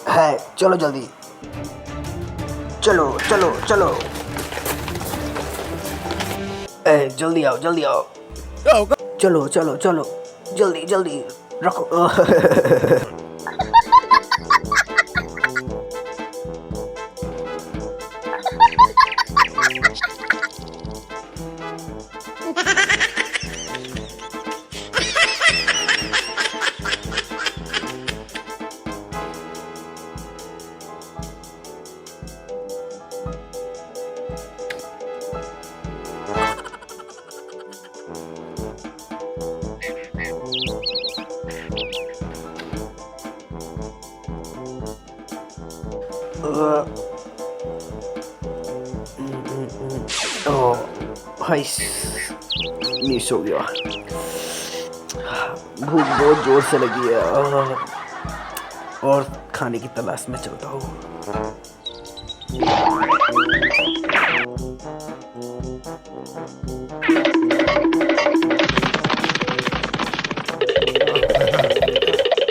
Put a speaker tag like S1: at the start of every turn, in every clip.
S1: है चलो जल्दी, चलो चलो चलो, जल्दी आओ जल्दी आओ, चलो चलो चलो, जल्दी जल्दी रखो। भाई मिस हो गया, भूख बहुत जोर से लगी है और खाने की तलाश में चलता हूँ।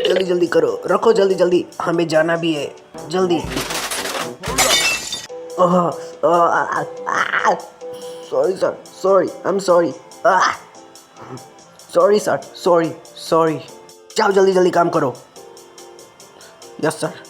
S1: जल्दी जल्दी करो, रखो जल्दी जल्दी, हमें जाना भी है, जल्दी। Sorry sir, sorry, I am sorry, sorry sir, sorry sorry. जाओ जल्दी जल्दी काम करो। Yes sir.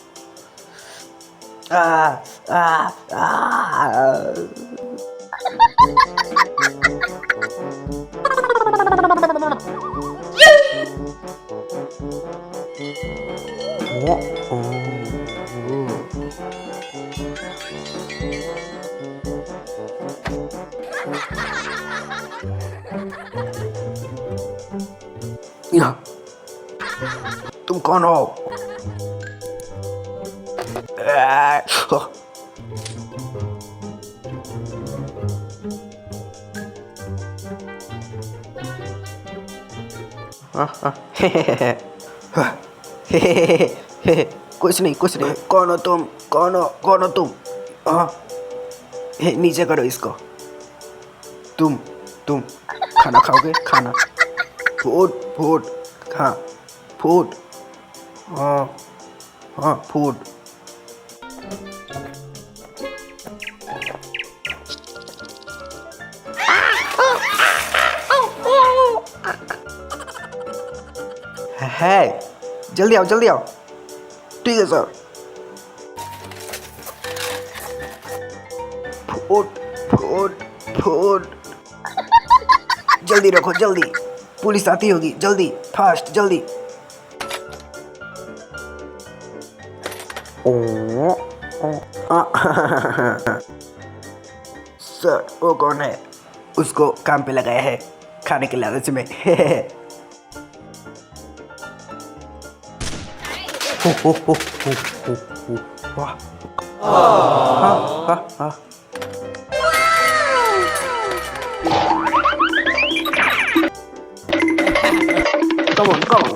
S1: तुम कौन हो? कुछ नहीं कुछ नहीं। कौन हो तुम? कौन हो तुम? नीचे करो इसको। तुम खाना खाओगे? खाना, फूड, हाँ फूड, हाँ फूड। है, जल्दी आओ जल्दी आओ। ठीक है सर। फूड जल्दी रखो जल्दी, पुलिस आती होगी, जल्दी फास्ट जल्दी। सर वो कौन है? उसको काम पे लगाया है खाने के लालच में।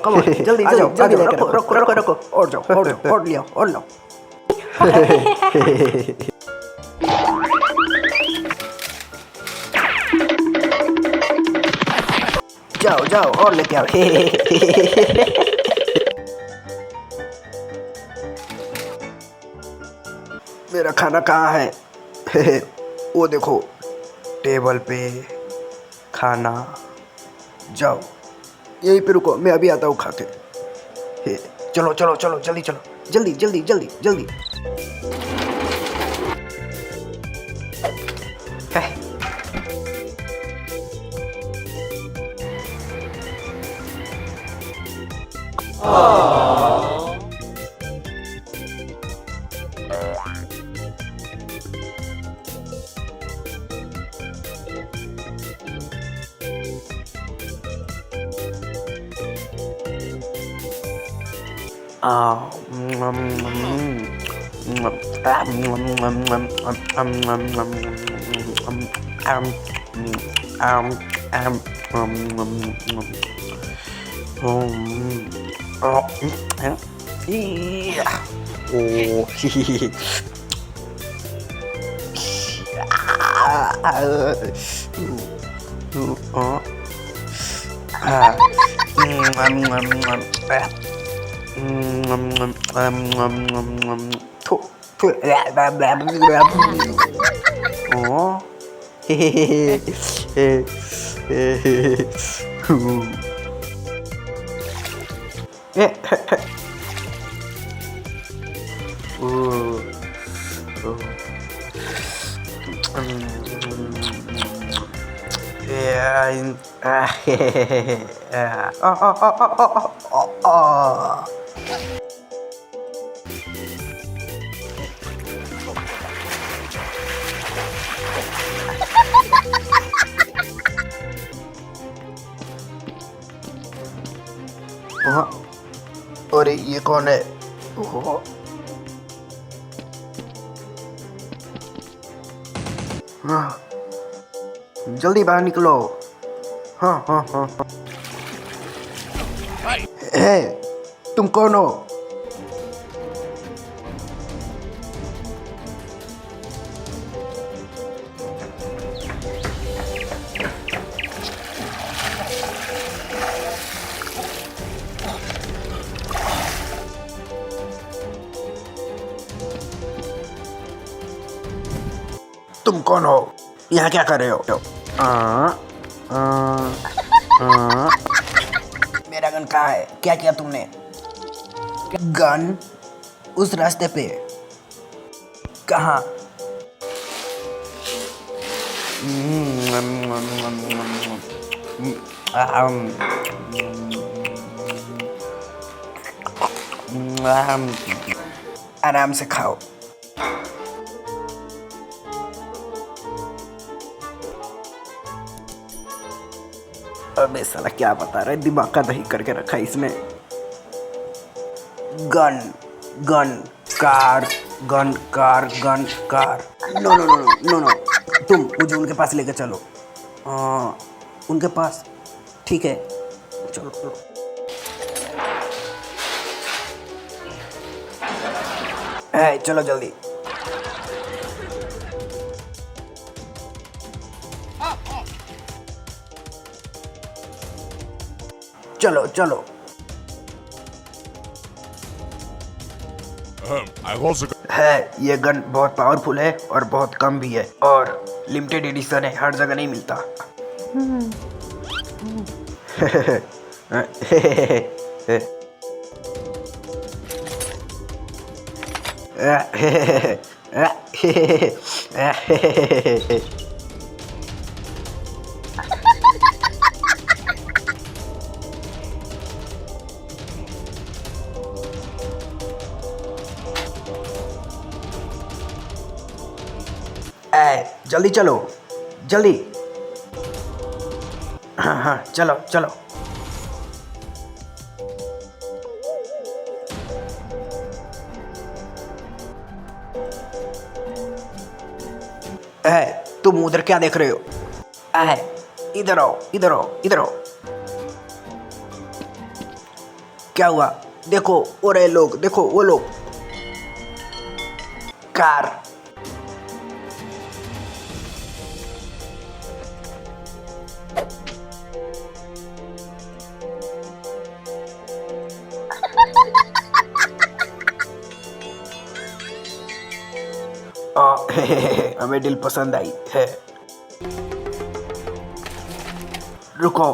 S1: कम ऑन जल्दी जल्दी रखो और जाओ और लियो और लो। जाओ और लेके आओ। मेरा खाना कहाँ है? वो देखो टेबल पे खाना। जाओ यहीं पे रुको, मैं अभी आता हूँ खा के। चलो जल्दी चलो, जल्दी। Oh, hehehe. Oh. Ah. Thu, thu. Oh. Hehehe. Oh. Oh. Yeah. Yeah. Oh, oh, oh, oh, oh, oh, oh. हाँ, अरे ये कौन है? ओह, हाँ, जल्दी बाहर निकलो। हाँ हाँ हाँ हाँ। हे, तुम कौन हो? तुम कौन हो? यहाँ क्या कर रहे हो? आ, आ, मेरा गन कहाँ है? क्या किया तुमने? गन उस रास्ते पे कहाँ? आराम से खाओ। अबे साला क्या बता रहा है? दिमाग का दही करके रखा है इसने। Gun gun car gun car gun car. No no no no no, तुम मुझे उनके पास लेके चलो। उनके पास? ठीक है, चलो चलो। चलो जल्दी। चलो चलो। है, ये गन बहुत पावरफुल है और बहुत कम भी है और लिमिटेड एडिशन है, हर जगह नहीं मिलता। जल्दी चलो, जल्दी। हाँ हाँ, चलो चलो। तुम उधर क्या देख रहे हो? इधर आओ, इधर आओ, इधर आओ। क्या हुआ? देखो, वो रहे लोग, देखो वो लोग। कार। हमें डील पसंद आई है। रुको।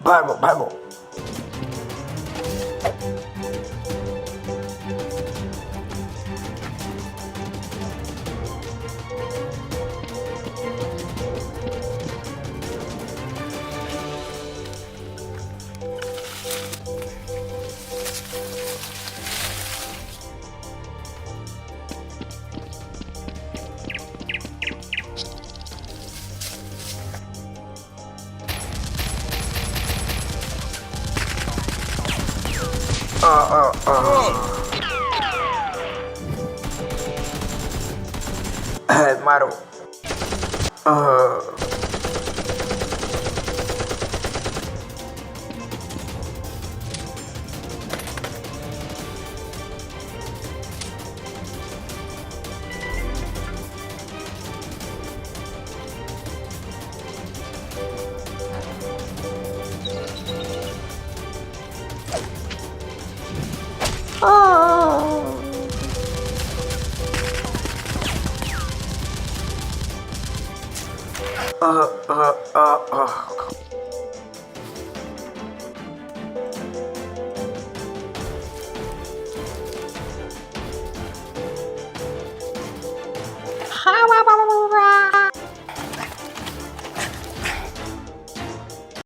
S1: भागो भागो। मारो।